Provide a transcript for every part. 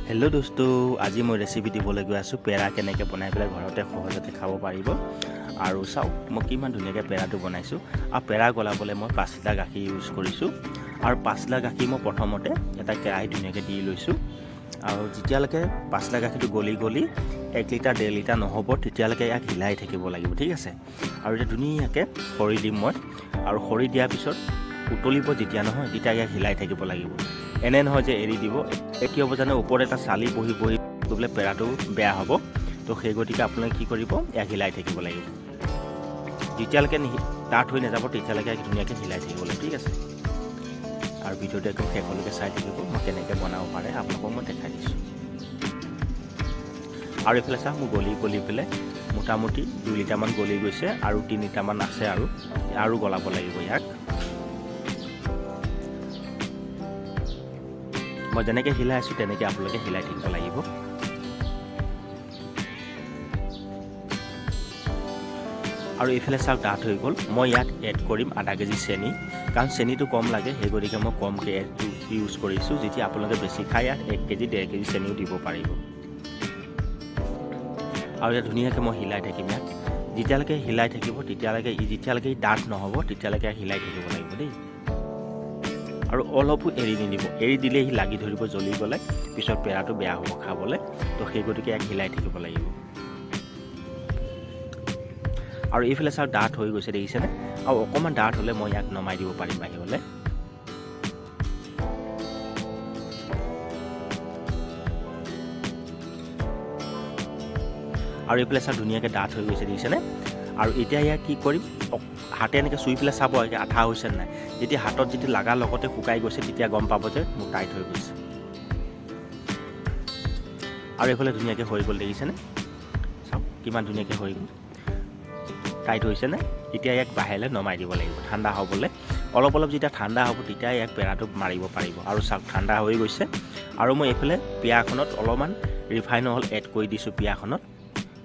Hello दोस्तों आज मैं रेसिपि दिबले गई आसो पेड़ा केनेके बनाई पेले घरते सहजते खाब पारिबो आरो चाउ मैं किमान धुनियाके पेड़ाटो बनाइছো आ पेड़ा गलाबले मैं 5 लिटार गाखिर यूज करिছো आरो 5 लिटार गाखिर मैं प्रथमते एटा केराही धुनियाके दी लैছো आरो जितियालके 5 लिटार गाखिरটো गली 1 लिटार 1.5 लिटार নহব तितियालके याक हिलाई থাকিব লাগিব ঠিক আছে आरो এটা ধুনিয়াকে খৰি দিম মই आरो খৰি দিয়াৰ পিছত উতলিব যেতিয়া নহয় তেতিয়া ইয়াক হিলাই থাকিব লাগিব এনে নহয় যে এৰি দিব কি হ'ব জানে ওপৰত এটা চালি বহি গলে পেৰাটো বেয়া হ'ব তো সেই গতিকে আপোনাক কি কৰিব ইয়াক হিলাই থাকিব লাগিব যেতিয়ালৈকে ডাঠ হৈ নাযাব তেতিয়ালৈকে ধুনীয়াকৈ হিলাই থাকিব লাগিব ঠিক আছে আৰু ভিডিঅ'টো একদম শেষলৈকে চাই থাকিব মই কেনেকৈ বনাব পাৰে আপোনালোকক মই দেখাই দিছোঁ আৰু এইফালে চাওক মই গলি পেলাই মোটামুটি 2 লিটাৰমান গলি গৈছে আৰু 3 লিটাৰমান আছে আৰু গলাব লাগিব ইয়াক মই যেনেকৈ হিলাই আছো তেনেকৈ আপোনালোকে হিলাই থাকিব লাগিব আৰু এইফালে চাওক ডাঠ হৈ গ'ল মই ইয়াত এড কৰিম আধা কেজি চেনি কাৰণ চেনিটো কম লাগে সেই গতিকে মই কমকৈ ইউজ কৰিছোঁ যেতিয়া আপোনালোকে বেছি খায় ইয়াত 1 কেজি 1.5 কেজি চেনিও দিব পাৰিব আৰু ইয়াত ধুনীয়াকৈ মই হিলাই থাকিম ইয়াত যেতিয়ালৈকে হিলাই থাকিব যেতিয়ালৈকে ডাঠ নহ'ব তেতিয়ালৈকে হিলাই থাকিব লাগিব দেই আৰু অলপো এৰি নিদিব এৰি দিলে হি লাগি ধৰিব জ্বলি গলে পিছত পেৰাটো বেয়া হ'ব খাবলে তো সেই গতিকে এক হিলাই থাকিব লাগিব আৰু এইফালে চাও ডাঠ হৈ গৈছে দেখিছেনে আৰু অকমান ডাঠ হলে মই ইয়াক নমাই দিব পাৰিম বাহিৰলে আৰু এইফালে চাও ধুনীয়াকৈ ডাঠ হৈ গৈছে দেখিছেনে আৰু এতিয়া ইয়াক কি কৰিম হাতে এনেকৈ চুই পেলাই চাব একে আঠা হৈছে নাই যেতিয়া হাতত যেতিয়া লাগাৰ লগতে শুকাই গৈছে তেতিয়া গম পাব যে মোৰ টাইট হৈ গৈছে আৰু এইফালে ধুনীয়াকৈ হৈ গ'ল দেখিছেনে চাওক কিমান ধুনীয়াকৈ হৈ গ'ল টাইট হৈছে নে এতিয়া ইয়াক বাহিৰলে নমাই দিব লাগিব ঠাণ্ডা হ'বলে অলপ যেতিয়া ঠাণ্ডা হ'ব তেতিয়া ইয়াক পেৰাটো মাৰিব পাৰিব আৰু চাওক ঠাণ্ডা হৈ গৈছে আৰু মই এইফালে পিয়াখনত অলপমান ৰিফাইন অইল এড কৰি দিছোঁ পিয়াখনত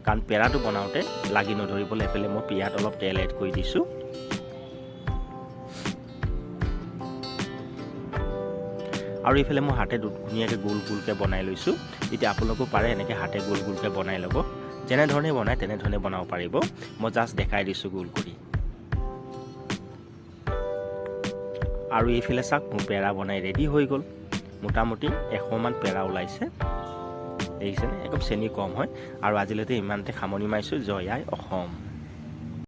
কাৰণ পেৰাটো বনাওঁতে লাগি নধৰিবলৈ এফালে মই পিয়াত অলপ তেল এড কৰি দিছোঁ আৰু এইফালে মই হাতে ধুনীয়াকৈ গোলকৈ বনাই লৈছোঁ এতিয়া আপোনালোকো পাৰে এনেকৈ হাতে গোলকৈ বনাই ল'ব যেনে ধৰণে বনায় তেনে ধৰণে বনাব পাৰিব মই জাষ্ট দেখাই দিছোঁ গোল কৰি আৰু এইফালে চাওক মোৰ পেৰা বনাই ৰেডি হৈ গ'ল মোটামুটি 100 মান পেৰা ওলাইছে দেখিছেনে একদম চেনি কম হয় আৰু আজিলৈকে ইমানতে সামৰণি মাৰিছোঁ জয় আই অসম।